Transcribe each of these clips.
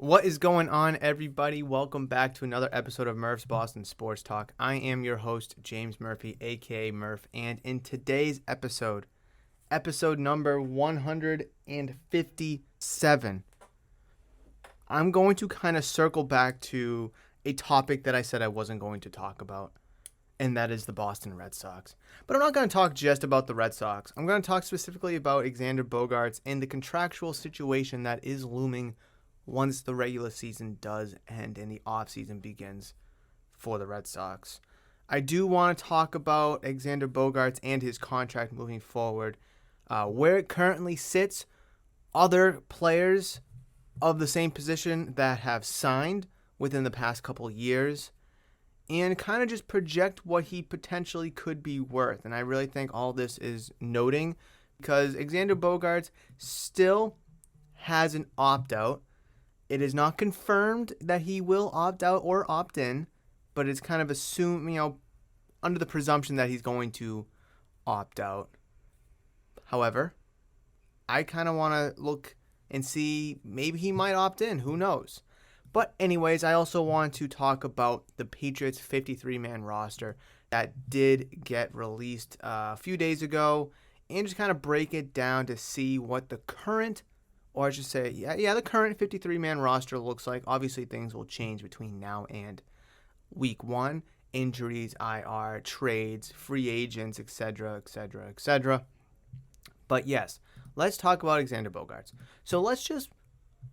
What is going on, everybody? Welcome back to another episode of Murph's Boston Sports Talk. I am your host, James Murphy, aka Murph, and in today's episode number 157, I'm going to kind of circle back to a topic that I said I wasn't going to talk about, and that is the Boston Red Sox. But I'm not going to talk just about the Red Sox. I'm going to talk specifically about Xander Bogaerts and the contractual situation that is looming once the regular season does end and the offseason begins for the Red Sox. I do want to talk about Xander Bogaerts and his contract moving forward, where it currently sits, other players of the same position that have signed within the past couple of years, and kind of just project what he potentially could be worth. And I really think all this is noting because Xander Bogaerts still has an opt-out. It is not confirmed that he will opt out or opt in, but it's kind of assumed, under the presumption that he's going to opt out. However, I kind of want to look and see maybe he might opt in. Who knows? But anyways, I also want to talk about the Patriots 53-man roster that did get released a few days ago and just kind of break it down to see what the current, or I should say, the current 53-man roster looks like. Obviously, things will change between now and week one. Injuries, IR, trades, free agents, etc., etc., etc. But yes, let's talk about Xander Bogaerts. So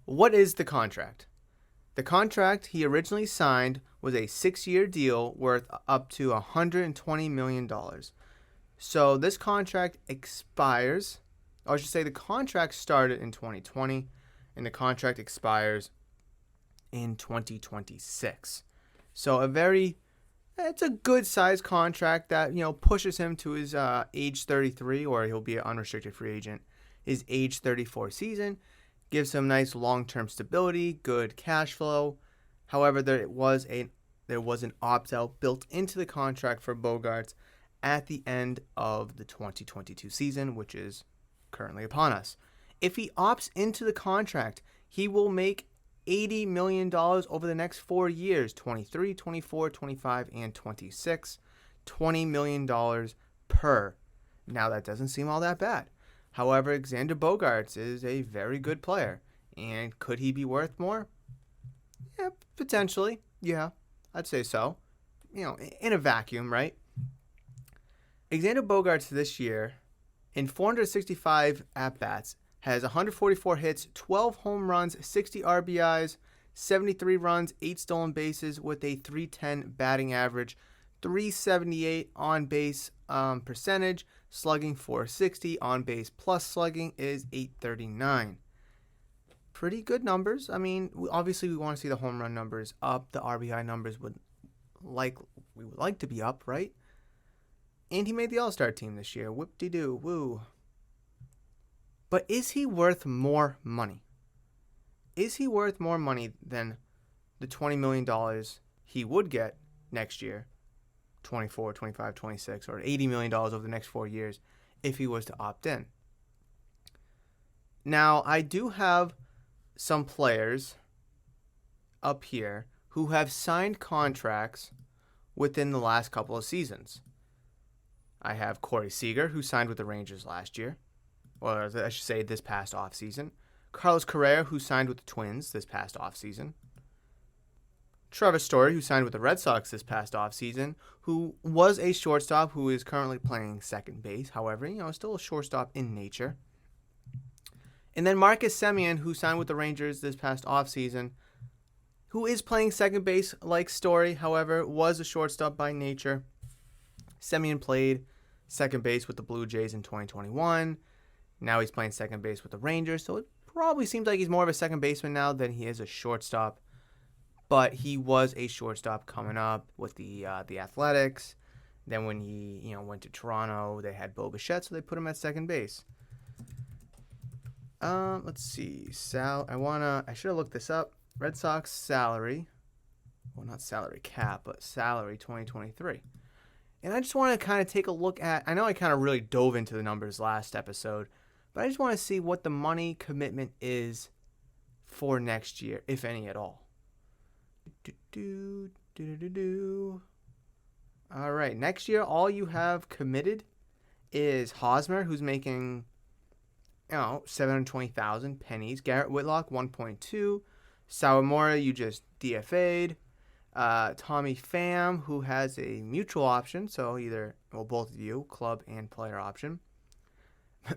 what is the contract? The contract he originally signed was a 6-year deal worth up to $120 million. So this contract expires, or I should say the contract started in 2020, and the contract expires in 2026. So it's a good size contract that, pushes him to his age 33, or he'll be an unrestricted free agent, his age 34 season. Gives him nice long-term stability, good cash flow. However, there was an opt-out built into the contract for Bogaerts at the end of the 2022 season, which is currently upon us. If he opts into the contract, he will make $80 million over the next 4 years, 23, 24, 25, and 26. $20 million per. Now, that doesn't seem all that bad. However, Xander Bogaerts is a very good player. And could he be worth more? Yeah, potentially. Yeah, I'd say so. In a vacuum, right? Xander Bogaerts this year, in 465 at-bats, has 144 hits, 12 home runs, 60 RBIs, 73 runs, 8 stolen bases with a .310 batting average, .378 on-base percentage, slugging .460, on-base plus slugging is .839. Pretty good numbers. Obviously we want to see the home run numbers up. The RBI numbers we would like to be up, right? And he made the All-Star team this year. Whoop-de-doo, woo. But is he worth more money? Is he worth more money than the $20 million he would get next year? 24, 25, 26, or $80 million over the next 4 years if he was to opt in. Now, I do have some players up here who have signed contracts within the last couple of seasons. I have Corey Seager, who signed with the Rangers last year, or I should say this past offseason. Carlos Correa, who signed with the Twins this past offseason. Trevor Story, who signed with the Red Sox this past offseason, who was a shortstop who is currently playing second base. However, still a shortstop in nature. And then Marcus Semien, who signed with the Rangers this past offseason, who is playing second base like Story, however, was a shortstop by nature. Semien played second base with the Blue Jays in 2021. Now he's playing second base with the Rangers, so it probably seems like he's more of a second baseman now than he is a shortstop. But he was a shortstop coming up with the Athletics. Then when he went to Toronto, they had Bo Bichette, so they put him at second base. Let's see. I should have looked this up. Red Sox salary. Well, not salary cap, but salary 2023. And I just want to kind of take a look at, I know I kind of really dove into the numbers last episode, but I just want to see what the money commitment is for next year, if any at all. All right, next year, all you have committed is Hosmer, who's making, 720,000 pennies. Garrett Whitlock, 1.2. Sawamura, you just DFA'd. Tommy Pham, who has a mutual option, so both of you, club and player option.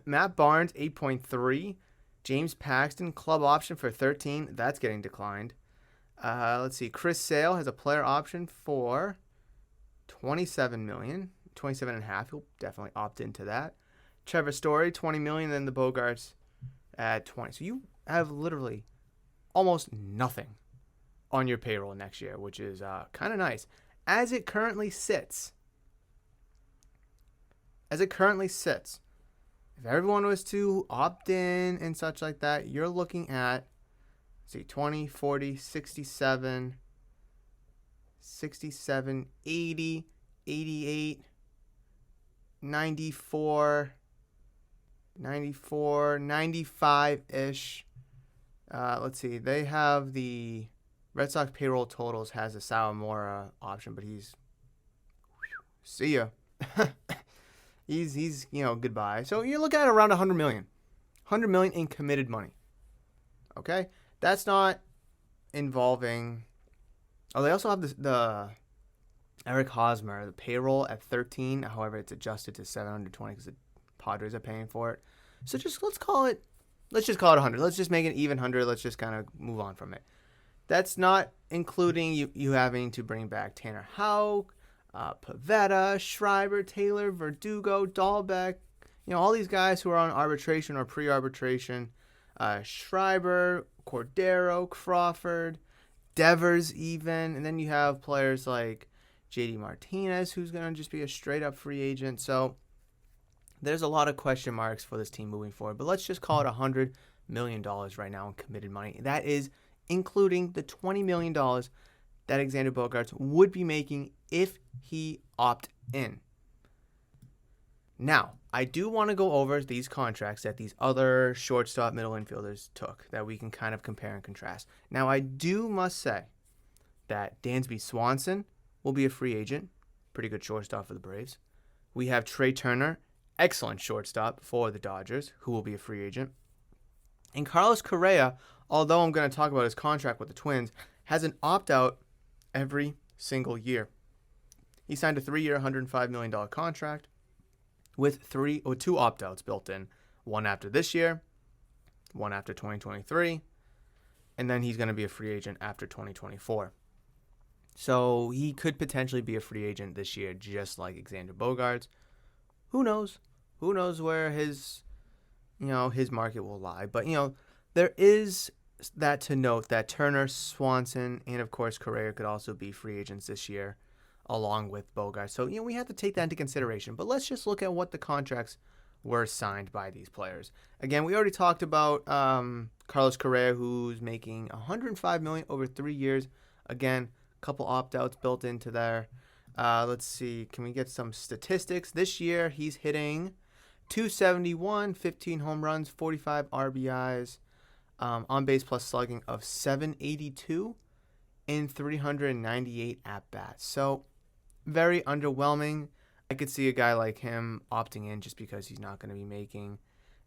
Matt Barnes, 8.3. James Paxton, club option for 13. That's getting declined. Let's see. Chris Sale has a player option for $27 million, 27.5. He'll definitely opt into that. Trevor Story, $20 million, then the Bogaerts at 20. So you have literally almost nothing on your payroll next year, which is kind of nice. As it currently sits, if everyone was to opt in and such like that, you're looking at, 20, 40, 67, 80, 88, 94, 95-ish. Let's see. They have the Red Sox payroll totals has a Sawamura option, but he's see ya. he's goodbye. So you're looking at around $100 million. $100 million in committed money. Okay? That's not involving. Oh, they also have the Eric Hosmer, the payroll at 13. However, it's adjusted to 720 because the Padres are paying for it. So let's just call it 100. Let's just make it even 100. Let's just kind of move on from it. That's not including you having to bring back Tanner Houck, Pavetta, Schreiber, Taylor, Verdugo, Dahlbeck. All these guys who are on arbitration or pre-arbitration. Schreiber, Cordero, Crawford, Devers even. And then you have players like JD Martinez, who's going to just be a straight-up free agent. So there's a lot of question marks for this team moving forward. But let's just call it $100 million right now in committed money. That is including the $20 million that Xander Bogaerts would be making if he opt in. Now, I do want to go over these contracts that these other shortstop middle infielders took that we can kind of compare and contrast. Now, I must say that Dansby Swanson will be a free agent. Pretty good shortstop for the Braves. We have Trey Turner, excellent shortstop for the Dodgers, who will be a free agent. And Carlos Correa, although I'm going to talk about his contract with the Twins, has an opt-out every single year. He signed a 3-year, $105 million contract with two opt-outs built in. One after this year, one after 2023, and then he's going to be a free agent after 2024. So he could potentially be a free agent this year, just like Xander Bogaerts. Who knows? Who knows where his market will lie? But, there is that to note that Turner, Swanson, and of course Correa could also be free agents this year, along with Bogaerts. So, we have to take that into consideration. But let's just look at what the contracts were signed by these players. Again, we already talked about Carlos Correa, who's making $105 million over 3 years. Again, a couple opt-outs built into there. Let's see. Can we get some statistics? This year, he's hitting .271, 15 home runs, 45 RBIs, on-base plus slugging of .782, in 398 at-bats. So, very underwhelming. I could see a guy like him opting in just because he's not going to be making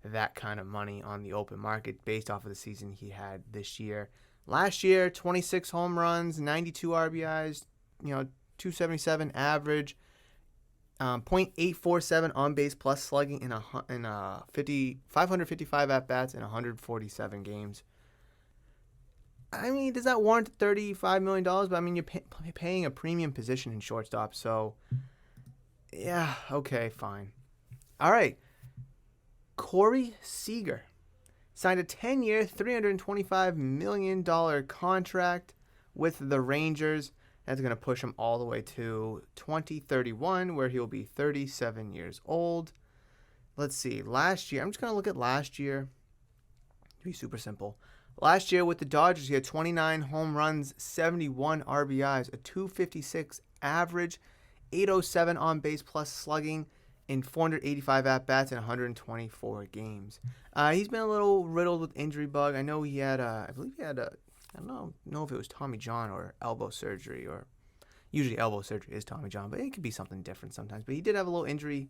that kind of money on the open market based off of the season he had this year. Last year, 26 home runs, 92 RBIs, 277 average, .847 on-base plus slugging in 555 at-bats in 147 games. I mean, does that warrant $35 million? But I mean, you're paying a premium position in shortstop. So, yeah, okay, fine. All right. Corey Seager signed a 10-year, $325 million contract with the Rangers. That's going to push him all the way to 2031, where he'll be 37 years old. Let's see. Last year, I'm just going to look at last year. It'll be super simple. Last year with the Dodgers, he had 29 home runs, 71 RBIs, a .256 average, .807 on base plus slugging, in 485 at-bats in 124 games. He's been a little riddled with injury bug. I know he had, I believe he had I don't know if it was Tommy John or elbow surgery, or usually elbow surgery is Tommy John, but it could be something different sometimes. But he did have a little injury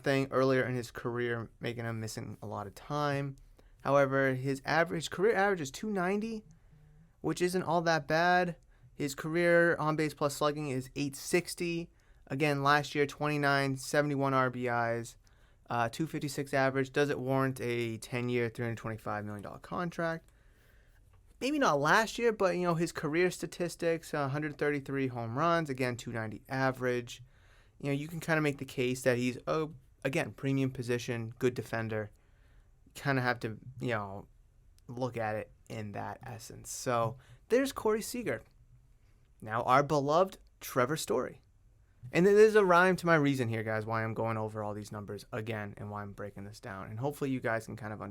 thing earlier in his career, making him missing a lot of time. However, his career average is 290, which isn't all that bad. His career on-base plus slugging is 860. Again, last year, 29, 71 RBIs, 256 average. Does it warrant a 10-year, $325 million contract? Maybe not last year, but, his career statistics, 133 home runs, again, 290 average. You can kind of make the case that he's, again, premium position, good defender. Kind of have to, look at it in that essence. So there's Corey Seager. Now, our beloved Trevor Story. And there's a rhyme to my reason here, guys, why I'm going over all these numbers again and why I'm breaking this down. And hopefully you guys can kind of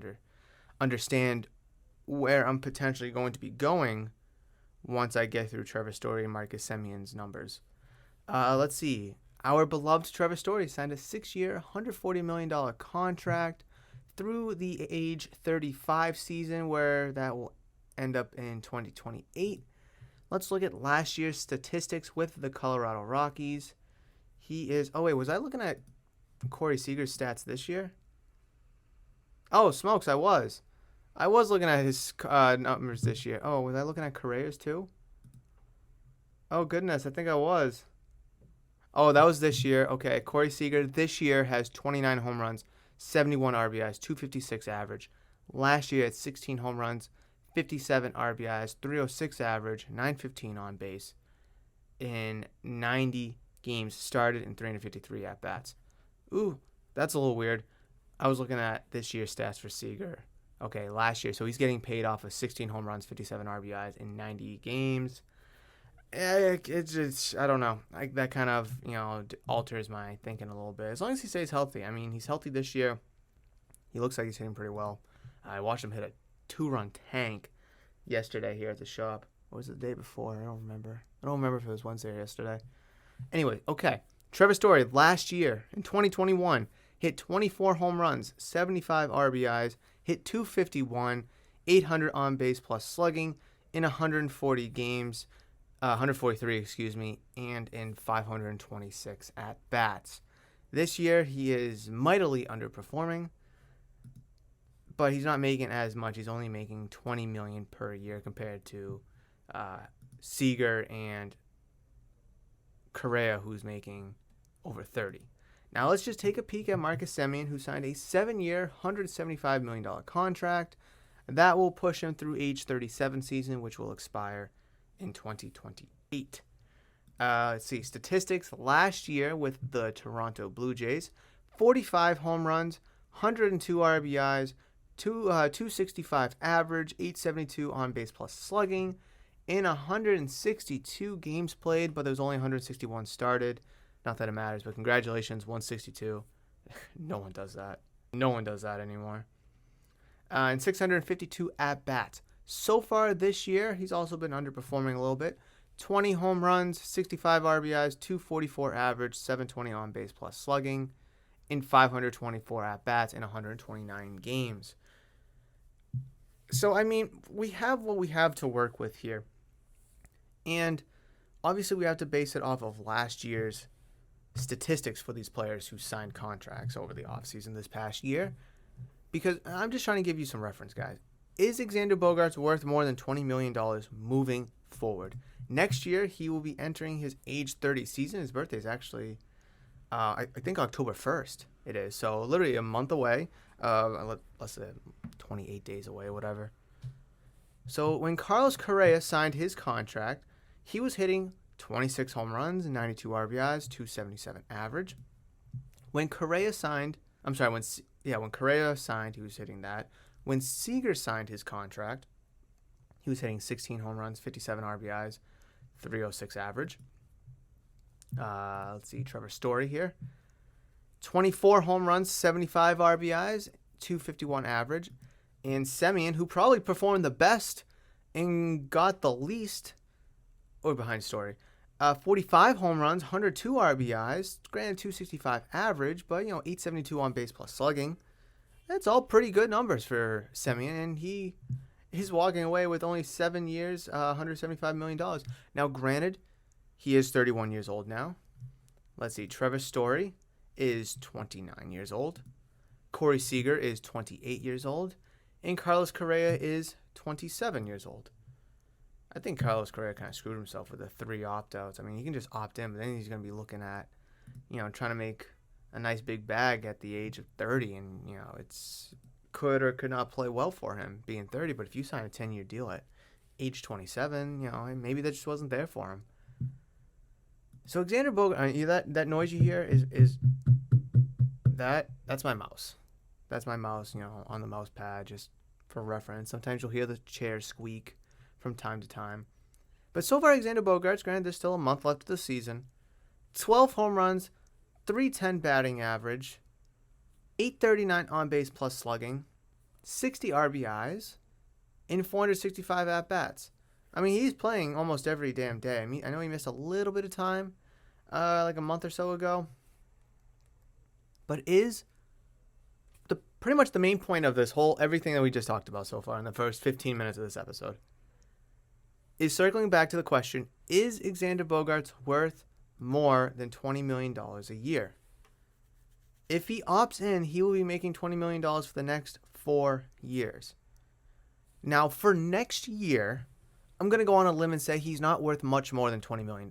understand where I'm potentially going to be going once I get through Trevor Story and Marcus Semion's numbers. Let's see. Our beloved Trevor Story signed a 6-year, $140 million contract through the age 35 season, where that will end up in 2028. Let's look at last year's statistics with the Colorado Rockies. He is... Oh, wait, was I looking at Corey Seager's stats this year? Oh, smokes, I was. I was looking at his numbers this year. Oh, was I looking at Correa's too? Oh, goodness, I think I was. Oh, that was this year. Okay, Corey Seager this year has 29 home runs, 71 RBIs, 256 average. Last year, at 16 home runs, 57 RBIs, 306 average, 915 on base in 90 games started in 353 at-bats. Ooh, that's a little weird. I was looking at this year's stats for Seager. Okay, last year. So he's getting paid off of 16 home runs, 57 RBIs in 90 games. It's I don't know. That kind of, alters my thinking a little bit. As long as he stays healthy. I mean, he's healthy this year. He looks like he's hitting pretty well. I watched him hit a 2-run tank yesterday here at the shop. Or was it the day before? I don't remember. I don't remember if it was Wednesday or yesterday. Anyway, okay. Trevor Story, last year, in 2021, hit 24 home runs, 75 RBIs, hit 251, 800 on-base plus slugging in 140 games, 143, and in 526 at-bats. This year, he is mightily underperforming, but he's not making as much. He's only making $20 million per year compared to Seager and Correa, who's making over 30. Now let's just take a peek at Marcus Semien, who signed a 7-year, $175 million contract. That will push him through age 37 season, which will expire in 2028. Let's see, statistics last year with the Toronto Blue Jays: 45 home runs, 102 RBIs, 265 average, 872 on base plus slugging in 162 games played, but there was only 161 started. Not that it matters, but congratulations, 162. No one does that. No one does that anymore. And 652 at-bats. So far this year, he's also been underperforming a little bit. 20 home runs, 65 RBIs, 244 average, 720 on base plus slugging in 524 at-bats in 129 games. So, I mean, we have what we have to work with here. And obviously we have to base it off of last year's statistics for these players who signed contracts over the offseason this past year. Because I'm just trying to give you some reference, guys. Is Xander Bogaerts worth more than $20 million moving forward? Next year, he will be entering his age 30 season. His birthday is actually, I think, October 1st. It is. So literally a month away. Let's say 28 days away, whatever. So when Carlos Correa signed his contract, he was hitting 26 home runs and 92 RBIs, 277 average. When Correa signed, when Correa signed, he was hitting that. When Seager signed his contract, he was hitting 16 home runs, 57 RBIs, 306 average. Let's see, Trevor Story here. 24 home runs, 75 RBIs, 251 average. And Semien, who probably performed the best and got the least, or behind Story, 45 home runs, 102 RBIs, granted 265 average, but 872 on base plus slugging. That's all pretty good numbers for Semien, and he's walking away with only 7 years, $175 million. Now, granted, he is 31 years old now. Let's see, Trevor Story is 29 years old. Corey Seager is 28 years old. And Carlos Correa is 27 years old. I think Carlos Correa kind of screwed himself with the 3 opt-outs. I mean, he can just opt in, but then he's going to be looking at, trying to make a nice big bag at the age of 30. And, it's could or could not play well for him being 30. But if you sign a 10-year deal at age 27, maybe that just wasn't there for him. So Xander Bogaerts, that noise you hear is that's my mouse. That's my mouse, on the mouse pad, just for reference. Sometimes you'll hear the chair squeak from time to time. But so far, Xander Bogaerts, granted there's still a month left of the season, 12 home runs, 310 batting average, 839 on base plus slugging, 60 RBIs, and 465 at-bats. I mean, he's playing almost every damn day. I mean, I know he missed a little bit of time, like a month or so ago. But is pretty much the main point of this whole everything that we just talked about so far in the first 15 minutes of this episode is circling back to the question, is Xander Bogaerts worth more than $20 million a year? If he opts in, he will be making $20 million for the next 4 years. Now, for next year, I'm going to go on a limb and say he's not worth much more than $20 million.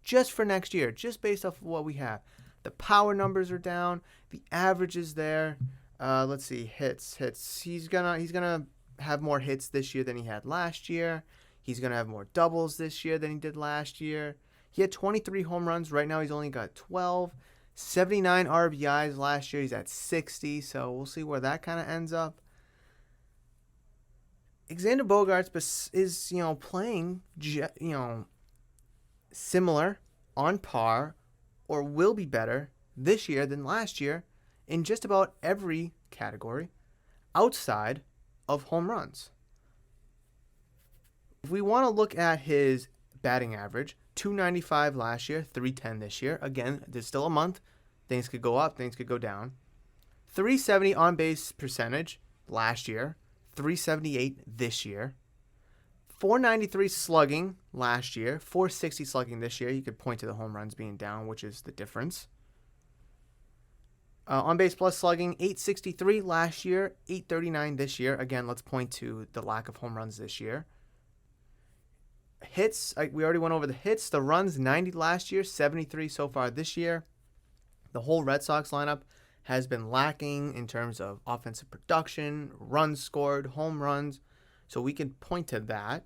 Just for next year, just based off of what we have. The power numbers are down. The average is there. Let's see, hits. He's gonna have more hits this year than he had last year. He's gonna have more doubles this year than he did last year. He had 23 home runs. Right now he's only got 12. 79 RBIs last year. He's at 60. So we'll see where that kind of ends up. Xander Bogaerts is playing similar, on par, or will be better this year than last year in just about every category outside of home runs. If we want to look at his batting average, 295 last year, 310 this year. Again, there's still a month. Things could go up, things could go down. 370 on base percentage last year, 378 this year. 493 slugging last year, 460 slugging this year. You could point to the home runs being down, which is the difference. On base plus slugging, 863 last year, 839 this year. Again, let's point to the lack of home runs this year. Hits, we already went over the hits. The runs, 90 last year, 73 so far this year. The whole Red Sox lineup has been lacking in terms of offensive production, runs scored, home runs. So we can point to that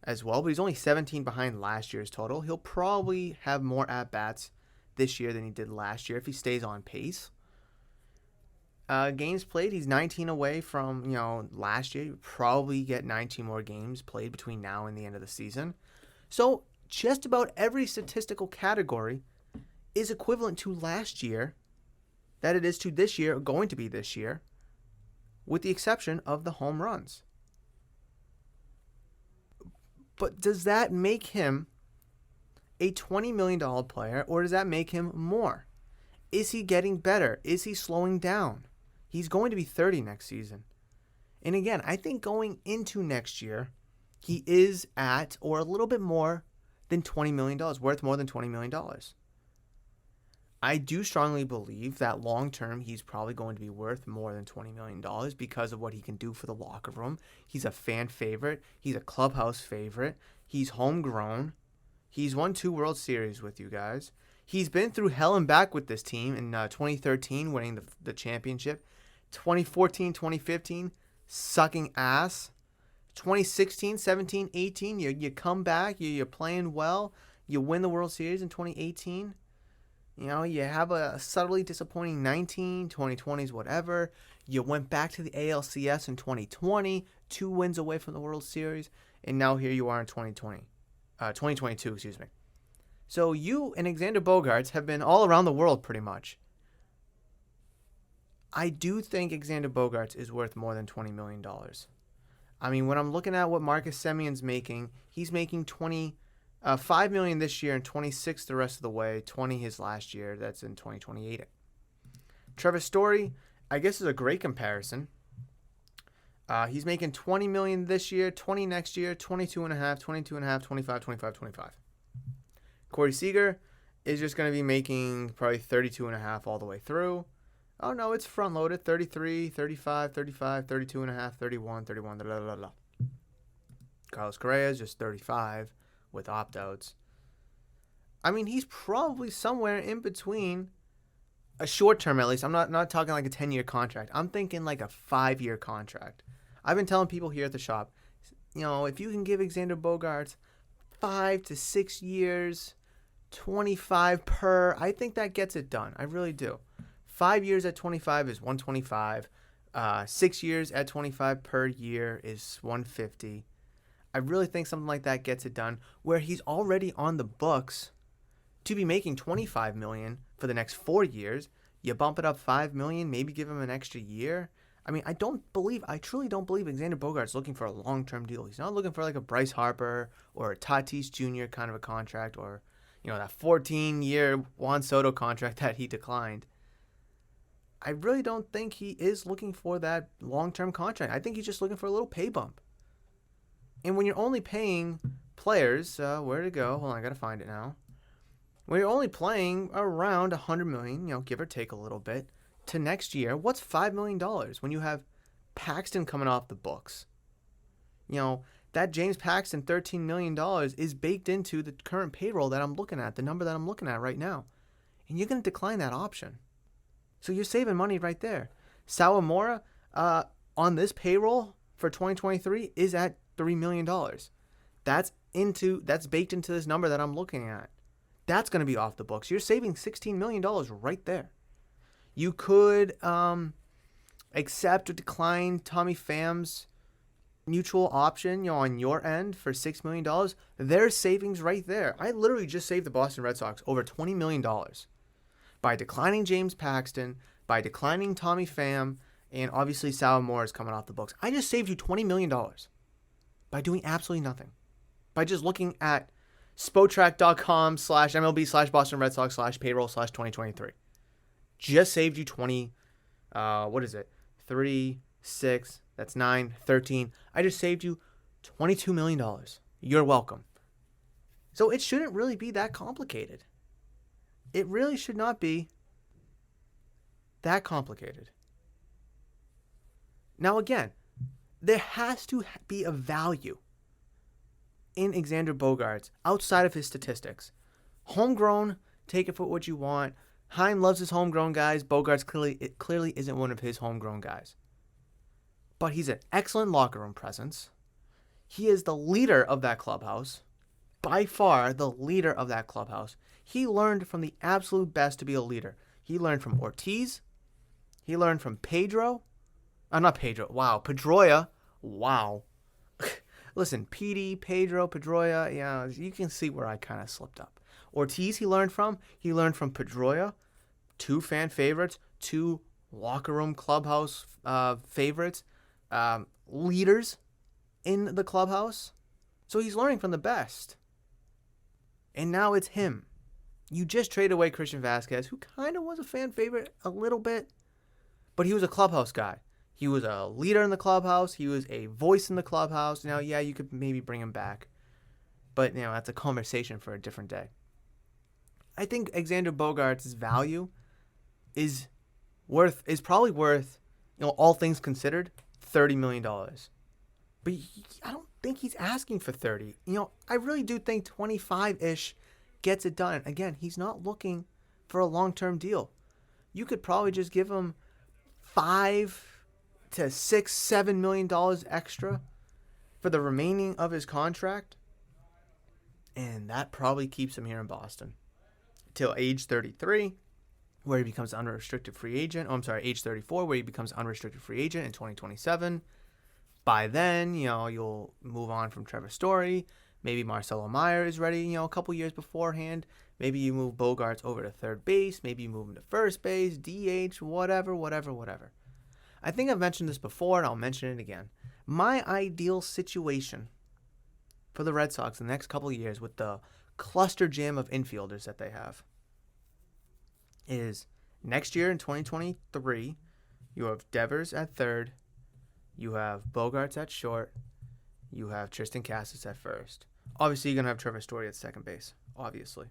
as well. But he's only 17 behind last year's total. He'll probably have more at-bats this year than he did last year if he stays on pace. Games played, he's 19 away from, last year. He'll probably get 19 more games played between now and the end of the season. So just about every statistical category is equivalent to last year that it is to this year, or going to be this year, with the exception of the home runs. But does that make him a $20 million player, or does that make him more? Is he getting better? Is he slowing down? He's going to be 30 next season. And again, I think going into next year, he is at or a little bit more than $20 million, worth more than $20 million. I do strongly believe that long term, he's probably going to be worth more than $20 million because of what he can do for the locker room. He's a fan favorite. He's a clubhouse favorite. He's homegrown. He's won 2 World Series with you guys. He's been through hell and back with this team in 2013, winning the championship. 2014, 2015, sucking ass. 2016, 17, 18, you come back, you're playing well. You win the World Series in 2018. You have a subtly disappointing 19, 2020s, whatever. You went back to the ALCS in 2020, 2 wins away from the World Series, and now here you are in 2022, excuse me. So you and Xander Bogaerts have been all around the world pretty much. I do think Xander Bogaerts is worth more than $20 million. I mean, when I'm looking at what Marcus Semien's making, he's making 20 $5 million this year and 26 the rest of the way. 20 his last year. That's in 2028. Trevor Story, I guess, is a great comparison. He's making $20 million this year, 20 next year, 22.5, 22.5, 25, 25, 25. Corey Seager is just going to be making probably 32.5 all the way through. Oh, no, it's front-loaded. 33, 35, 35, 32.5, 31, 31, blah, blah, blah. Carlos Correa is just 35 with opt-outs. I mean, he's probably somewhere in between a short term, at least. I'm not talking like a 10-year contract. I'm thinking like a 5-year contract. I've been telling people here at the shop, if you can give Xander Bogaerts 5 to 6 years, 25 per, I think that gets it done. I really do. 5 years at 25 is 125. 6 years at 25 per year is 150. I really think something like that gets it done, where he's already on the books to be making $25 million for the next 4 years. You bump it up $5 million, maybe give him an extra year. I mean, I truly don't believe Xander Bogaerts looking for a long-term deal. He's not looking for like a Bryce Harper or a Tatis Jr. kind of a contract, or that 14-year Juan Soto contract that he declined. I really don't think he is looking for that long-term contract. I think he's just looking for a little pay bump. And when you're only paying players, where to go? Hold on, I got to find it now. When you're only playing around $100 million, give or take a little bit, to next year, what's $5 million when you have Paxton coming off the books? That James Paxton $13 million is baked into the current payroll that I'm looking at, the number that I'm looking at right now. And you're going to decline that option. So you're saving money right there. Sawamura, on this payroll for 2023 is at $3 million. That's baked into this number that I'm looking at. That's going to be off the books. You're saving $16 million right there. You could accept or decline Tommy Pham's mutual option, on your end for $6 million. There's savings right there. I literally just saved the Boston Red Sox over $20 million by declining James Paxton, by declining Tommy Pham, and obviously Sawamura is coming off the books. I just saved you $20 million by doing absolutely nothing. By just looking at Spotrac.com/MLB/Boston Red Sox/payroll/2023. Just saved you 20, 3, 6, that's 9, 13. I just saved you $22 million. You're welcome. So it shouldn't really be that complicated. It really should not be that complicated. Now again, there has to be a value in Xander Bogaerts outside of his statistics. Homegrown, take it for what you want. Heim loves his homegrown guys. Bogaerts clearly isn't one of his homegrown guys. But he's an excellent locker room presence. He is the leader of that clubhouse. By far the leader of that clubhouse. He learned from the absolute best to be a leader. He learned from Ortiz. He learned from Pedroia. Wow. Listen, PD, Pedro, Pedroia, you can see where I kind of slipped up. Ortiz he learned from Pedroia, 2 fan favorites, 2 locker room clubhouse favorites, leaders in the clubhouse. So he's learning from the best. And now it's him. You just traded away Christian Vasquez, who kind of was a fan favorite a little bit, but he was a clubhouse guy. He was a leader in the clubhouse. He was a voice in the clubhouse. Now, yeah, you could maybe bring him back, but that's a conversation for a different day. I think Xander Bogaerts' value is probably worth, all things considered, $30 million. But I don't think he's asking for 30. I really do think 25-ish gets it done. Again, he's not looking for a long-term deal. You could probably just give him $5 to $6-7 million extra for the remaining of his contract, and that probably keeps him here in Boston till age 33, where he becomes unrestricted free agent. Age 34, where he becomes unrestricted free agent in 2027. By then, you'll move on from Trevor Story. Maybe Marcelo Meyer is ready, a couple years beforehand. Maybe you move Bogaerts over to third base. Maybe you move him to first base, DH, whatever. I think I've mentioned this before, and I'll mention it again. My ideal situation for the Red Sox in the next couple of years with the cluster jam of infielders that they have is next year in 2023, you have Devers at third, you have Bogaerts at short, you have Tristan Casas at first. Obviously, you're going to have Trevor Story at second base, obviously.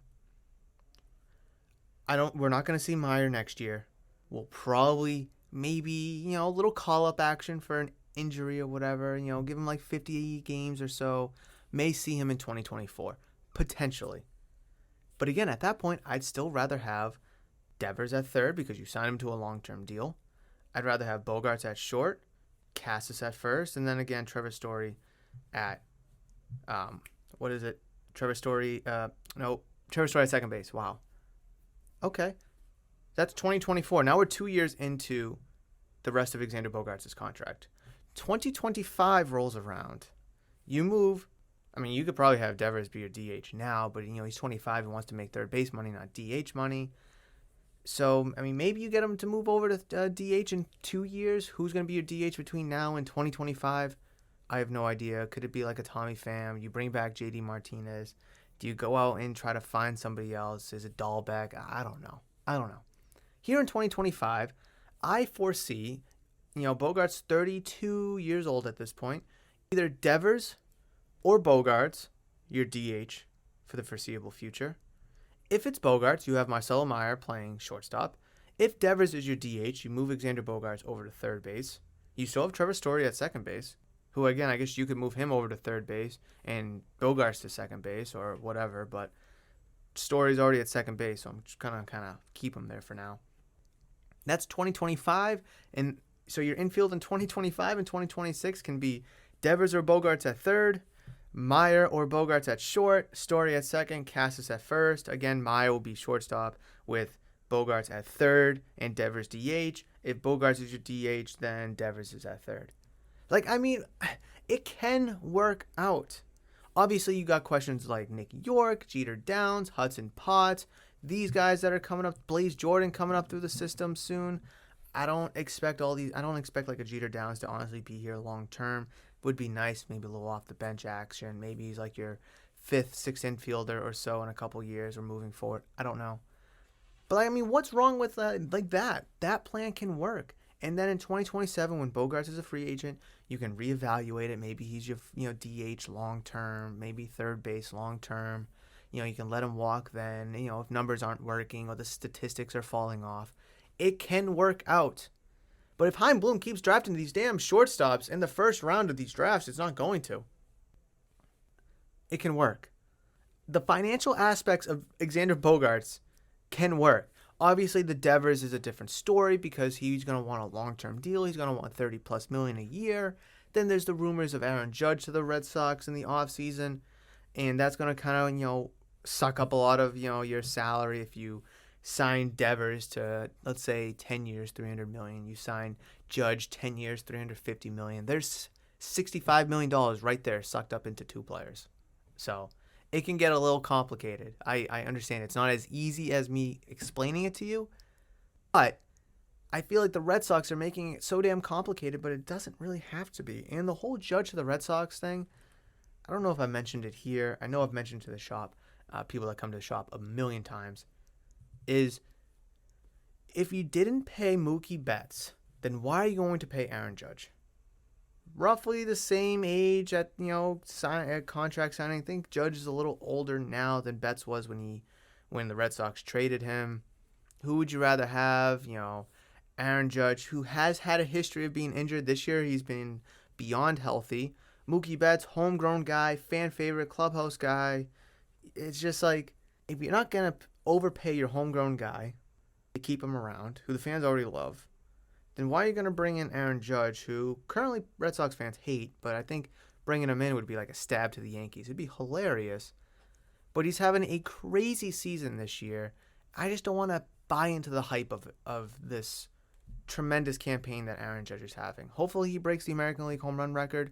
We're not going to see Meyer next year. We'll probably maybe, a little call-up action for an injury or whatever, give him like 50 games or so. May see him in 2024, potentially. But again, at that point, I'd still rather have Devers at third because you signed him to a long-term deal. I'd rather have Bogaerts at short, Casas at first, and then again, Trevor Story at, Trevor Story at second base. Wow. Okay. That's 2024. Now we're 2 years into the rest of Xander Bogaerts' contract. 2025 rolls around. You could probably have Devers be your DH now, but, he's 25 and wants to make third base money, not DH money. So, maybe you get him to move over to DH in 2 years. Who's going to be your DH between now and 2025? I have no idea. Could it be like a Tommy Pham? You bring back JD Martinez? Do you go out and try to find somebody else? Is it Dahlbeck? I don't know. Here in 2025, I foresee, Bogaerts 32 years old at this point. Either Devers or Bogaerts, your DH for the foreseeable future. If it's Bogaerts, you have Marcelo Meyer playing shortstop. If Devers is your DH, you move Xander Bogaerts over to third base. You still have Trevor Story at second base, who, again, I guess you could move him over to third base and Bogaerts to second base or whatever, but Story's already at second base, so I'm just going to kind of keep him there for now. That's 2025, and so your infield in 2025 and 2026 can be Devers or Bogaerts at third, Meyer or Bogaerts at short, Story at second, Casas at first. Again, Meyer will be shortstop with Bogaerts at third and Devers DH. If Bogaerts is your DH, then Devers is at third. It can work out. Obviously, you got questions like Nick York, Jeter Downs, Hudson Potts, these guys that are coming up, Blaze Jordan coming up through the system soon. I don't expect like a Jeter Downs to honestly be here long term. Would be nice, maybe a little off the bench action. Maybe he's like your fifth, sixth infielder or so in a couple years or moving forward. I don't know. But what's wrong with that? That plan can work. And then in 2027, when Bogaerts is a free agent, you can reevaluate it. Maybe he's your DH long term, maybe third base long term. You can let him walk then. If numbers aren't working or the statistics are falling off, it can work out. But if Chaim Bloom keeps drafting these damn shortstops in the first round of these drafts, it's not going to. It can work. The financial aspects of Xander Bogaerts can work. Obviously, the Devers is a different story because he's going to want a long-term deal. He's going to want $30+ million a year. Then there's the rumors of Aaron Judge to the Red Sox in the offseason, and that's going to kind of, suck up a lot of, your salary if you sign Devers to, let's say, 10 years, $300 million. You sign Judge 10 years, $350 million. There's $65 million right there sucked up into two players. So it can get a little complicated. I understand it's not as easy as me explaining it to you, but I feel like the Red Sox are making it so damn complicated, but it doesn't really have to be. And the whole Judge to the Red Sox thing, I don't know if I mentioned it here. I know I've mentioned to the shop, people that come to the shop a million times, is if you didn't pay Mookie Betts, then why are you going to pay Aaron Judge? Roughly the same age at contract signing. I think Judge is a little older now than Betts was when the Red Sox traded him. Who would you rather have? Aaron Judge, who has had a history of being injured. This year he's been beyond healthy. Mookie Betts, homegrown guy, fan favorite, clubhouse guy. It's just like, if you're not gonna overpay your homegrown guy to keep him around, who the fans already love, then why are you going to bring in Aaron Judge, who currently Red Sox fans hate, but I think bringing him in would be like a stab to the Yankees. It'd be hilarious. But he's having a crazy season this year. I just don't want to buy into the hype of this tremendous campaign that Aaron Judge is having. Hopefully he breaks the American League home run record.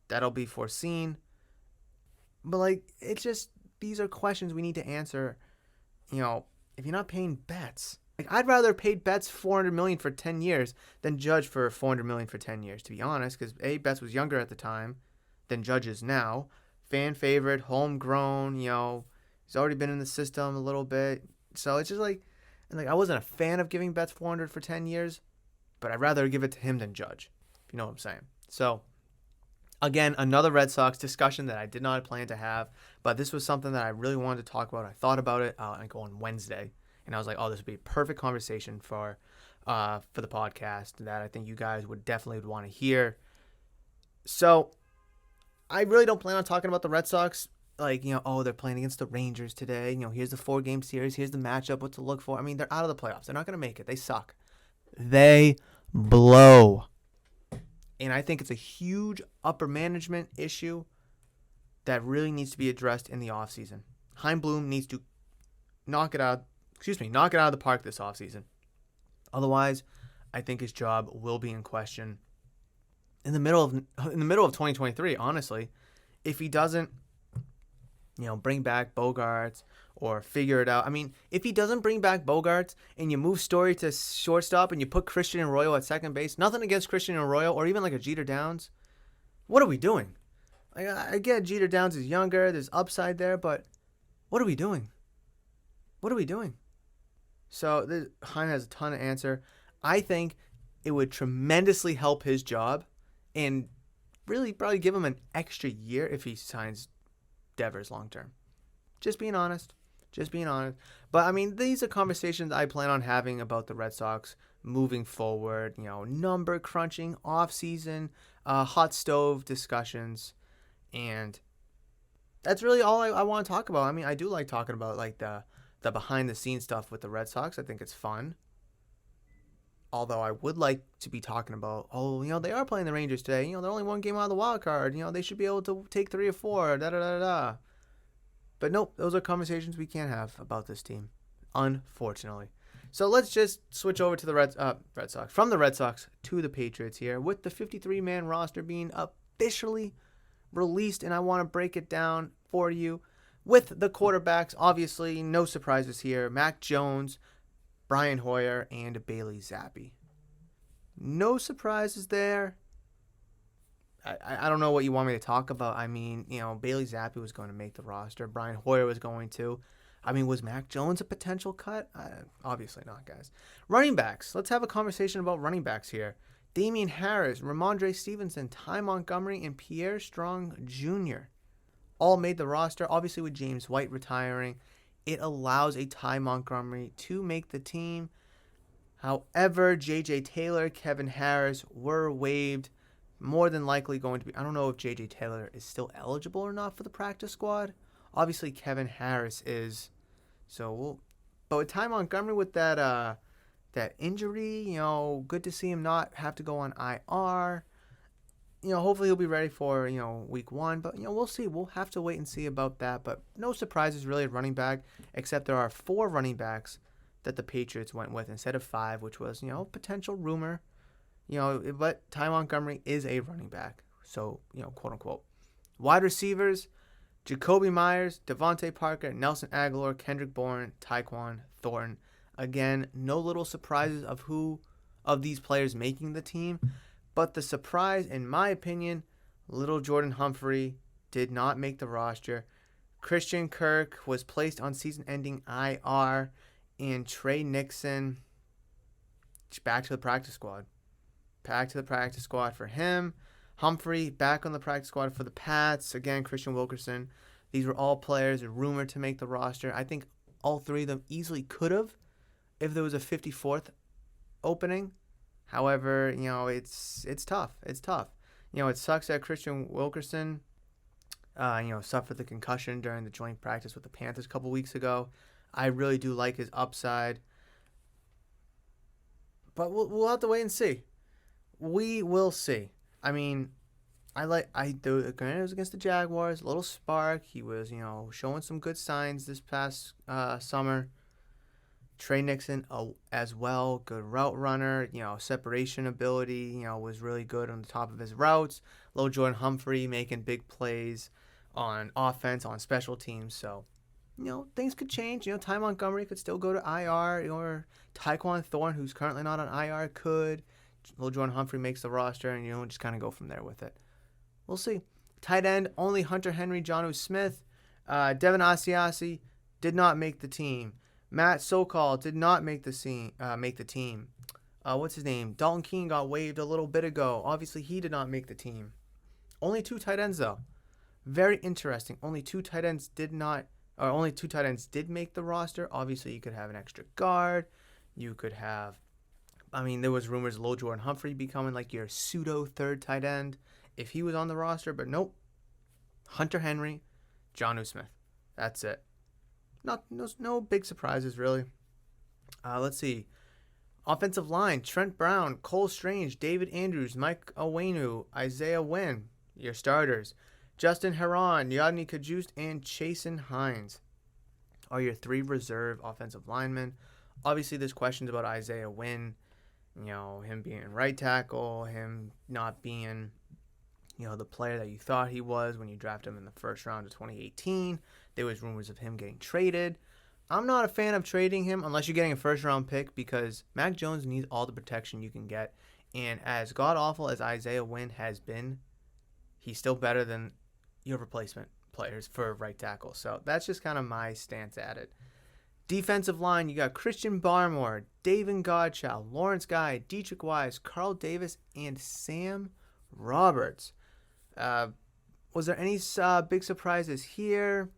That'll be foreseen. But it's just, these are questions we need to answer. If you're not paying Betts, I'd rather pay Betts $400 million for 10 years than Judge for $400 million for 10 years, to be honest, because Betts was younger at the time than Judge is now. fan favorite, homegrown. He's already been in the system a little bit, so it's just like, and like I wasn't a fan of giving Betts 400 for 10 years, but I'd rather give it to him than Judge. If you know what I'm saying. So again, another Red Sox discussion that I did not plan to have, but this was something that I really wanted to talk about. I thought about it on Wednesday, and I was like, oh, this would be a perfect conversation for the podcast that I think you guys would definitely want to hear. So I really don't plan on talking about the Red Sox. Like, they're playing against the Rangers today. Here's the 4-game series. Here's the matchup, what to look for. I mean, they're out of the playoffs. They're not going to make it. They suck. They blow. And I think it's a huge upper management issue that really needs to be addressed in the offseason. Chaim Bloom needs to knock it out of the park this offseason. Otherwise, I think his job will be in question in the middle of 2023, honestly. If he doesn't, bring back Bogaerts or figure it out. I mean, if he doesn't bring back Bogaerts and you move Story to shortstop and you put Christian Arroyo at second base, nothing against Christian Arroyo or even like a Jeter Downs, what are we doing? I get Jeter Downs is younger, there's upside there, but what are we doing? What are we doing? So Chaim has a ton of answer. I think it would tremendously help his job and really probably give him an extra year if he signs Devers long term. Just being honest. But I mean, these are conversations I plan on having about the Red Sox moving forward. Number crunching, off season, hot stove discussions, and that's really all I want to talk about. I mean, I do like talking about like the behind the scenes stuff with the Red Sox. I think it's fun. Although I would like to be talking about, they are playing the Rangers today. They're only one game out of the wild card. They should be able to take 3 or 4. Da. But nope, those are conversations we can't have about this team, unfortunately. So let's just switch over to the Red Sox. From the Red Sox to the Patriots here, with the 53-man roster being officially released, and I want to break it down for you. With the quarterbacks, obviously, no surprises here. Mac Jones, Brian Hoyer, and Bailey Zappi. No surprises there. I don't know what you want me to talk about. I mean, Bailey Zappi was going to make the roster. Brian Hoyer was going to. I mean, was Mac Jones a potential cut? Obviously not, guys. Running backs. Let's have a conversation about running backs here. Damian Harris, Ramondre Stevenson, Ty Montgomery, and Pierre Strong Jr. all made the roster. Obviously, with James White retiring, it allows a Ty Montgomery to make the team. However, J.J. Taylor, Kevin Harris were waived. More than likely going to be, I don't know if J.J. Taylor is still eligible or not for the practice squad. Obviously, Kevin Harris is. But with Ty Montgomery with that injury, good to see him not have to go on IR. Hopefully he'll be ready for, week 1. But, we'll see. We'll have to wait and see about that. But no surprises really at running back, except there are 4 running backs that the Patriots went with instead of 5, which was, potential rumor. But Ty Montgomery is a running back. So, quote unquote. Wide receivers, Jacoby Myers, Devontae Parker, Nelson Aguilar, Kendrick Bourne, Tyquan Thornton. Again, no little surprises of who of these players making the team. But the surprise, in my opinion, little Jordan Humphrey did not make the roster. Christian Kirk was placed on season-ending IR. And Trey Nixon back to the practice squad. Back to the practice squad for him. Humphrey back on the practice squad for the Pats. Again, Christian Wilkerson. These were all players rumored to make the roster. I think all 3 of them easily could have if there was a 54th opening. However, it's tough. It's tough. It sucks that Christian Wilkerson, suffered the concussion during the joint practice with the Panthers a couple weeks ago. I really do like his upside. But we'll have to wait and see. We will see. I mean, granted it was against the Jaguars, a little spark. He was, showing some good signs this past summer. Trey Nixon as well, good route runner, separation ability, was really good on the top of his routes. Little Jordan Humphrey making big plays on offense, on special teams. So, things could change. Ty Montgomery could still go to IR, or Tyquan Thornton, who's currently not on IR, could. Little Jordan Humphrey makes the roster, and just kind of go from there with it. We'll see. Tight end, only Hunter Henry, Jonnu Smith. Devin Asiasi did not make the team. Matt Sokol did not make the team. What's his name? Dalton Keene got waived a little bit ago. Obviously, he did not make the team. Only 2 tight ends, though. Very interesting. Only two tight ends did make the roster. Obviously, you could have an extra guard. You could have, there was rumors Low Jordan Humphrey becoming like your pseudo third tight end if he was on the roster, but nope. Hunter Henry, Jonnu Smith. That's it. No big surprises, really. Let's see. Offensive line, Trent Brown, Cole Strange, David Andrews, Mike Owenu, Isaiah Wynn, your starters. Justin Herron, Yadni Kajust, and Chasen Hines are your 3 reserve offensive linemen. Obviously, there's questions about Isaiah Wynn, him being right tackle, him not being, the player that you thought he was when you drafted him in the first round of 2018. There was rumors of him getting traded. I'm not a fan of trading him unless you're getting a first-round pick because Mac Jones needs all the protection you can get. And as god-awful as Isaiah Wynn has been, he's still better than your replacement players for right tackle. So that's just kind of my stance at it. Defensive line, you got Christian Barmore, David Godchow, Lawrence Guy, Dietrich Wise, Carl Davis, and Sam Roberts. Was there any big surprises here?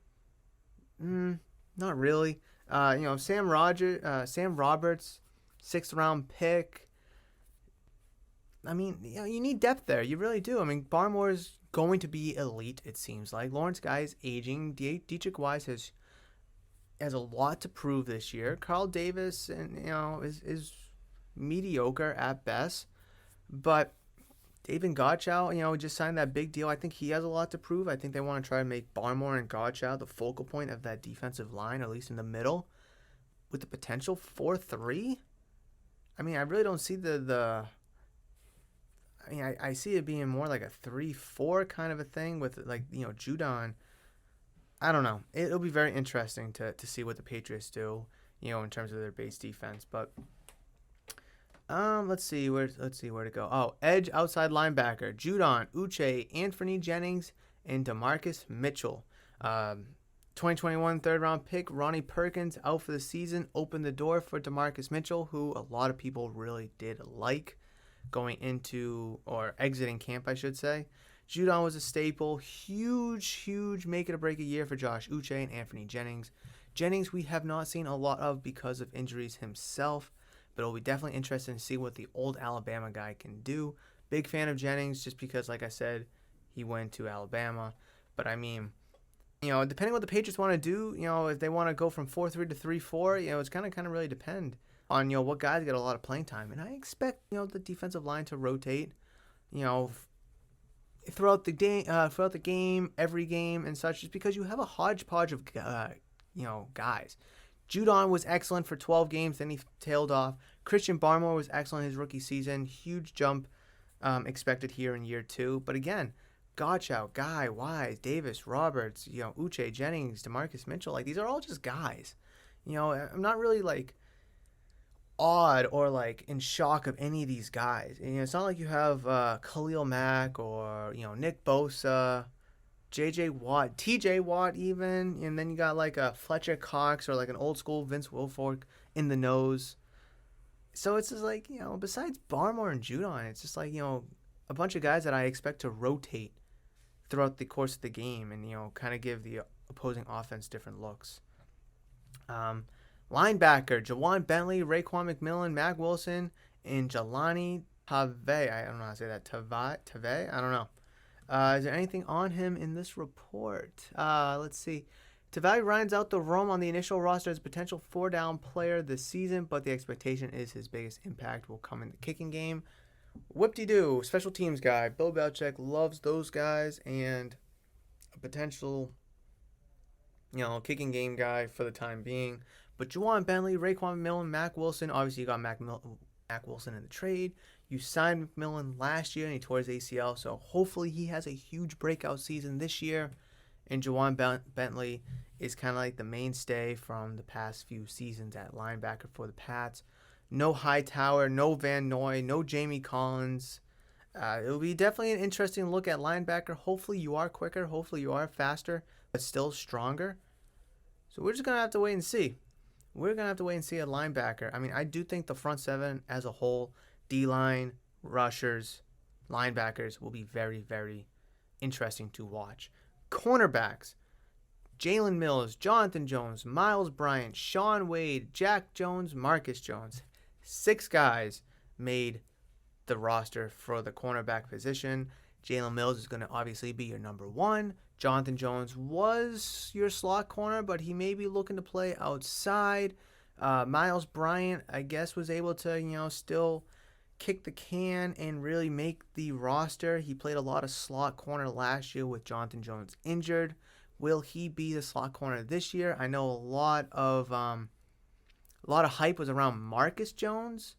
Not really. Sam Roberts, 6th round pick. You need depth there. You really do. Barmore is going to be elite, it seems like. Lawrence Guy is aging. Dietrich Wise has a lot to prove this year. Carl Davis is mediocre at best. But David Godchow, just signed that big deal. I think he has a lot to prove. I think they want to try to make Barmore and Godchow the focal point of that defensive line, at least in the middle, with the potential 4-3. I really don't see I see it being more like a 3-4 kind of a thing with Judon. I don't know. It'll be very interesting to see what the Patriots do, in terms of their base defense. But let's see where to go. Oh, edge outside linebacker, Judon, Uche, Anthony Jennings, and DeMarcus Mitchell. 2021 third-round pick, Ronnie Perkins, out for the season, opened the door for DeMarcus Mitchell, who a lot of people really did like going into or exiting camp, I should say. Judon was a staple. Huge make it or break a year for Josh Uche and Anthony Jennings. Jennings we have not seen a lot of because of injuries himself, but it'll be definitely interesting to see what the old Alabama guy can do. Big fan of Jennings just because, like I said, he went to Alabama. But depending what the Patriots want to do, if they want to go from 4-3 to 3-4, it's kind of really depend on what guys get a lot of playing time. And I expect the defensive line to rotate, throughout the game, every game and such, just because you have a hodgepodge of guys. Judon was excellent for 12 games, then he tailed off. Christian Barmore was excellent his rookie season. Huge jump expected here in year 2. But again, Godchow, Guy, Wise, Davis, Roberts, Uche, Jennings, DeMarcus Mitchell, these are all just guys. I'm not really awed or in shock of any of these guys. And, it's not like you have Khalil Mack or Nick Bosa, J.J. Watt, T.J. Watt even, and then you got a Fletcher Cox or an old school Vince Wilfork in the nose. So it's just besides Barmore and Judon, it's just a bunch of guys that I expect to rotate throughout the course of the game and kind of give the opposing offense different looks. Linebacker, Jawan Bentley, Raekwon McMillan, Mac Wilson, and Jelani Tave. I don't know how to say that. Tave? I don't know. Is there anything on him in this report? Let's see. Tave rounds out the roam on the initial roster as a potential 4-down player this season, but the expectation is his biggest impact will come in the kicking game. Whoop-de-doo, special teams guy. Bill Belichick loves those guys, and a potential, kicking game guy for the time being. But Jawan Bentley, Raekwon McMillan, Mac Wilson. Obviously, you got Mac Wilson in the trade. You signed McMillan last year, and he tore his ACL. So hopefully he has a huge breakout season this year. And Jawan Bentley is kind of the mainstay from the past few seasons at linebacker for the Pats. No Hightower, no Van Noy, no Jamie Collins. It'll be definitely an interesting look at linebacker. Hopefully you are quicker. Hopefully you are faster, but still stronger. So we're just going to have to wait and see. We're going to have to wait and see at linebacker. I mean, I do think the front seven as a whole, D-line, rushers, linebackers, will be very, very interesting to watch. Cornerbacks, Jalen Mills, Jonathan Jones, Miles Bryant, Sean Wade, Jack Jones, Marcus Jones. 6 guys made the roster for the cornerback position. Jalen Mills is going to obviously be your number 1. Jonathan Jones was your slot corner, but he may be looking to play outside. Miles Bryant, I guess, was able to, still kick the can and really make the roster. He played a lot of slot corner last year with Jonathan Jones injured. Will he be the slot corner this year? I know a lot of hype was around Marcus Jones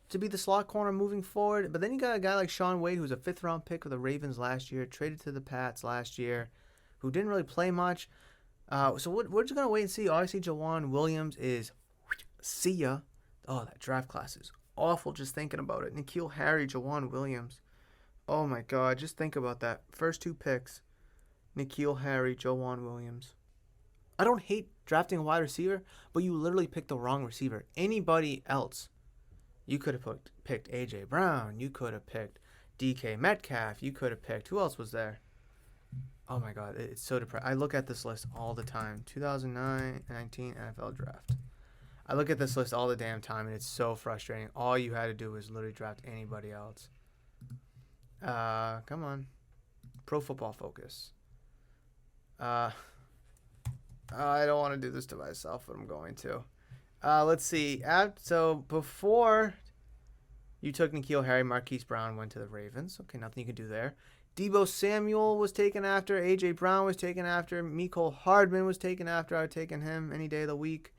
to be the slot corner moving forward. But then you got a guy like Sean Wade, who's a 5th-round pick of the Ravens last year, traded to the Pats last year, who didn't really play much. So we're just going to wait and see. Obviously, Jawan Williams is see ya. Oh, that draft class is awful just thinking about it. N'Keal Harry, Jawan Williams. Oh, my God. Just think about that. First 2 picks, N'Keal Harry, Jawan Williams. I don't hate drafting a wide receiver, but you literally picked the wrong receiver. Anybody else, you could have picked A.J. Brown. You could have picked DK Metcalf. You could have picked, who else was there? Oh, my God. It's so depressing. I look at this list all the time. 2019 NFL Draft. I look at this list all the damn time, and it's so frustrating. All you had to do was literally draft anybody else. Come on. Pro Football Focus. I don't want to do this to myself, but I'm going to. Let's see. So before you took N'Keal Harry, Marquise Brown went to the Ravens. Okay, nothing you can do there. Deebo Samuel was taken after. A.J. Brown was taken after. Mecole Hardman was taken after. I would have taken him any day of the week.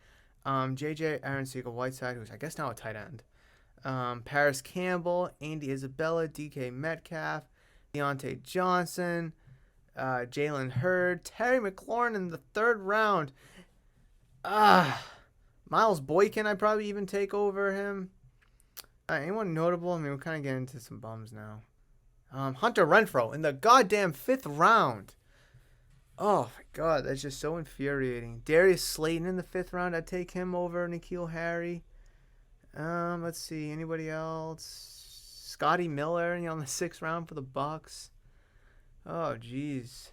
J.J. Aaron Siegel-Whiteside, who's I guess now a tight end. Paris Campbell, Andy Isabella, DK Metcalf, Deontay Johnson, Jalen Hurd, Terry McLaurin in the 3rd round. Miles Boykin, I'd probably even take over him. Anyone notable? I mean, we're kind of getting into some bums now. Hunter Renfrow in the goddamn 5th round. Oh, my God. That's just so infuriating. Darius Slayton in the 5th round. I'd take him over N'Keal Harry. Let's see. Anybody else? Scotty Miller, in the 6th round for the Bucks. Oh, jeez.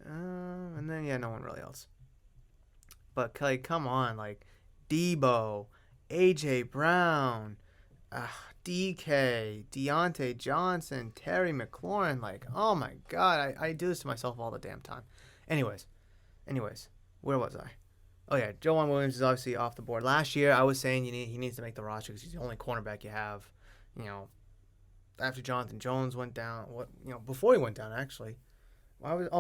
And then, no one really else. But, come on. Deebo, A.J. Brown, DK, Deontay Johnson, Terry McLaurin. Oh, my God. I do this to myself all the damn time. Anyways, where was I? Oh, yeah. Jawan Williams is obviously off the board. Last year, I was saying he needs to make the roster because he's the only cornerback you have, after Jonathan Jones went down. Before he went down, actually.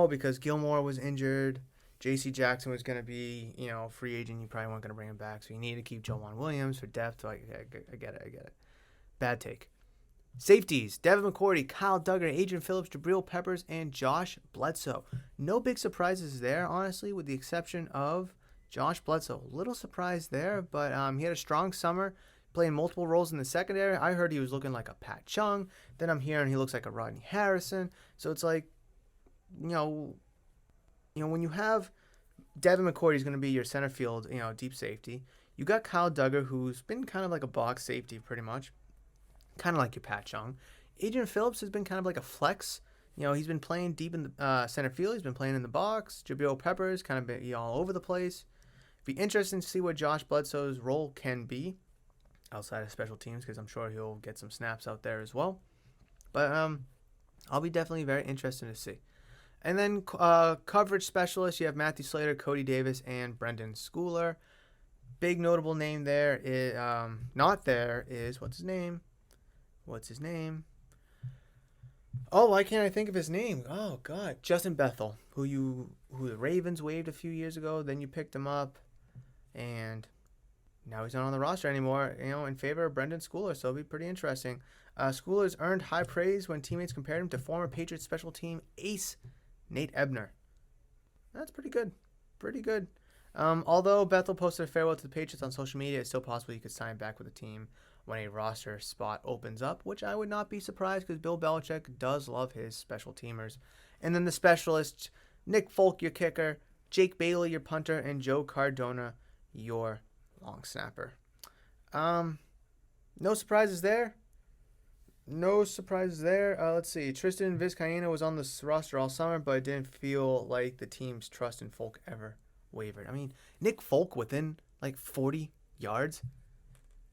Because Gilmore was injured. J.C. Jackson was going to be, free agent. You probably weren't going to bring him back. So you need to keep Jawan Williams for depth. I get it. Bad take. Safeties, Devin McCourty, Kyle Duggar, Adrian Phillips, Jabril Peppers, and Josh Bledsoe. No big surprises there, honestly, with the exception of Josh Bledsoe. A little surprised there, but he had a strong summer, playing multiple roles in the secondary. I heard he was looking like a Pat Chung. Then I'm hearing he looks like a Rodney Harrison. So it's when you have Devin McCourty is going to be your center field, deep safety. You got Kyle Duggar, who's been kind of like a box safety pretty much. Kind of like your Pat Chung. Adrian Phillips has been kind of like a flex. He's been playing deep in the center field. He's been playing in the box. Jabril Peppers kind of been all over the place. Be interesting to see what Josh Bledsoe's role can be outside of special teams, because I'm sure he'll get some snaps out there as well. But I'll be definitely very interested to see. And then coverage specialists, you have Matthew Slater, Cody Davis, and Brendan Schooler. Big notable name there is not there is what's his name? Oh, why can't I think of his name? Oh God, Justin Bethel, who the Ravens waived a few years ago. Then you picked him up, and now he's not on the roster anymore. In favor of Brendan Schooler. So it'll be pretty interesting. Schooler's earned high praise when teammates compared him to former Patriots special team ace Nate Ebner. That's pretty good. Although Bethel posted a farewell to the Patriots on social media, it's still possible he could sign back with the team when a roster spot opens up, which I would not be surprised because Bill Belichick does love his special teamers. And then the specialists, Nick Folk, your kicker, Jake Bailey, your punter, and Joe Cardona, your long snapper. No surprises there. Let's see. Tristan Vizcaíno was on the roster all summer, but it didn't feel like the team's trust in Folk ever wavered. I mean, Nick Folk within like 40 yards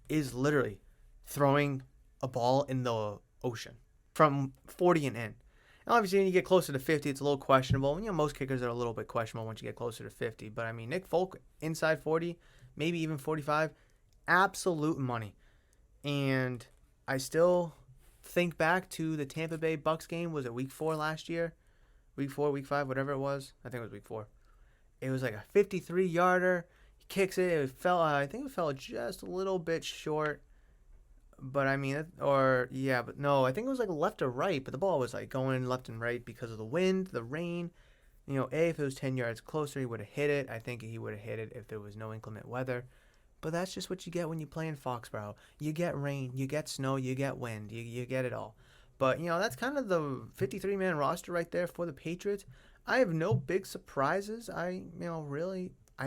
is literally throwing a ball in the ocean from 40 and in. And obviously, when you get closer to 50, it's a little questionable. Most kickers are a little bit questionable once you get closer to 50. But, I mean, Nick Folk inside 40, maybe even 45, absolute money. And I still think back to the Tampa Bay Bucks game. Was it week 4 last year? Week 4, week 5, whatever it was. I think it was week 4. It was like a 53-yarder. He kicks it. I think it fell just a little bit short. But I mean, I think it was like left or right. But the ball was like going left and right because of the wind, the rain. If it was 10 yards closer, he would have hit it. I think he would have hit it if there was no inclement weather. But that's just what you get when you play in Foxborough. You get rain, you get snow, you get wind, you get it all. But, that's kind of the 53-man roster right there for the Patriots. I have no big surprises. I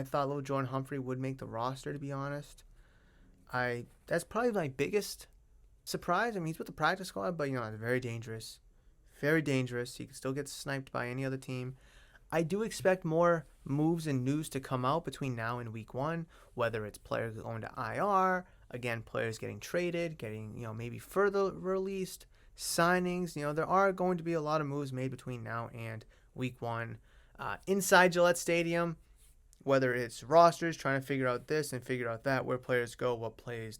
thought little Jordan Humphrey would make the roster, to be honest. That's probably my biggest surprise. I mean, he's with the practice squad, but, it's very dangerous. Very dangerous. He can still get sniped by any other team. I do expect more moves and news to come out between now and week 1, whether it's players going to IR, again, players getting traded, getting, maybe further released, signings. There are going to be a lot of moves made between now and week 1. Inside Gillette Stadium, whether it's rosters trying to figure out this and figure out that, where players go, what plays,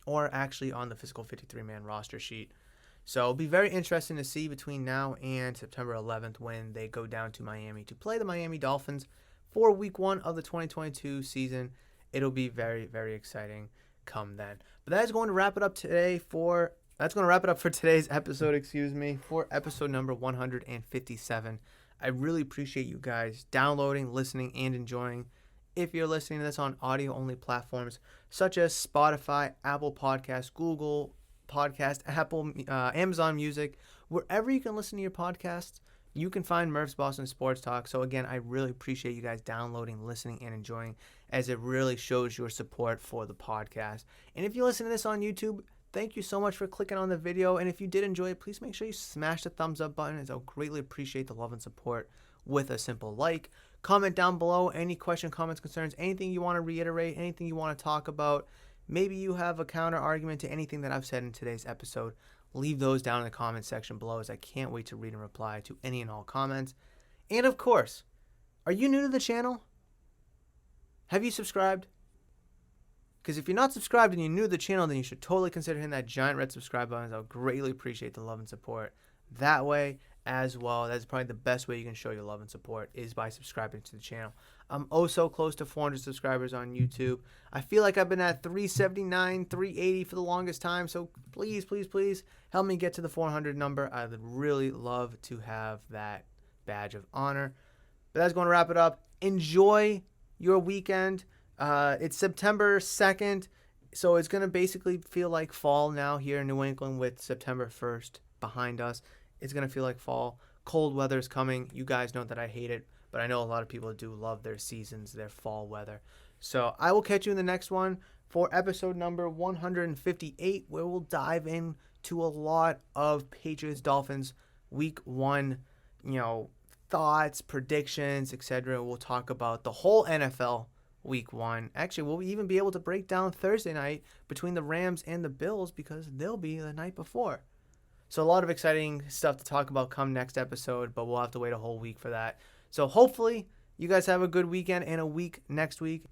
or actually on the physical 53-man roster sheet. So it'll be very interesting to see between now and September 11th when they go down to Miami to play the Miami Dolphins for week 1 of the 2022 season. It'll be very, very exciting come then. But that's going to wrap it up for today's episode, for episode number 157. I really appreciate you guys downloading, listening, and enjoying. If you're listening to this on audio-only platforms such as Spotify, Apple Podcasts, Google Podcast, Amazon Music, wherever you can listen to your podcasts, you can find Murph's Boston Sports Talk. So again, I really appreciate you guys downloading, listening, and enjoying, as it really shows your support for the podcast. And if you listen to this on YouTube, thank you so much for clicking on the video. And if you did enjoy it, please make sure you smash the thumbs up button, as I'll greatly appreciate the love and support with a simple like. Comment down below any question, comments, concerns, anything you want to reiterate, anything you want to talk about. Maybe you have a counter argument to anything that I've said in today's episode. Leave those down in the comment section below, as I can't wait to read and reply to any and all comments. And of course, are you new to the channel? Have you subscribed? Because if you're not subscribed and you're new to the channel, then you should totally consider hitting that giant red subscribe button, as I'll greatly appreciate the love and support that way as well. That's probably the best way you can show your love and support, is by subscribing to the channel. I'm so close to 400 subscribers on YouTube. I feel like I've been at 379, 380 for the longest time. So please, please, please help me get to the 400 number. I would really love to have that badge of honor. But that's going to wrap it up. Enjoy your weekend. It's September 2nd, so it's going to basically feel like fall now here in New England with September 1st behind us. It's going to feel like fall. Cold weather is coming. You guys know that I hate it, but I know a lot of people do love their seasons, their fall weather. So I will catch you in the next one for episode number 158, where we'll dive into a lot of Patriots Dolphins week 1, thoughts, predictions, etc. We'll talk about the whole NFL week 1. Actually, we'll even be able to break down Thursday night between the Rams and the Bills, because they'll be the night before. So a lot of exciting stuff to talk about come next episode, but we'll have to wait a whole week for that. So hopefully you guys have a good weekend and a week next week.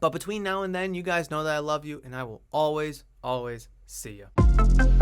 But between now and then, you guys know that I love you, and I will always, always see you.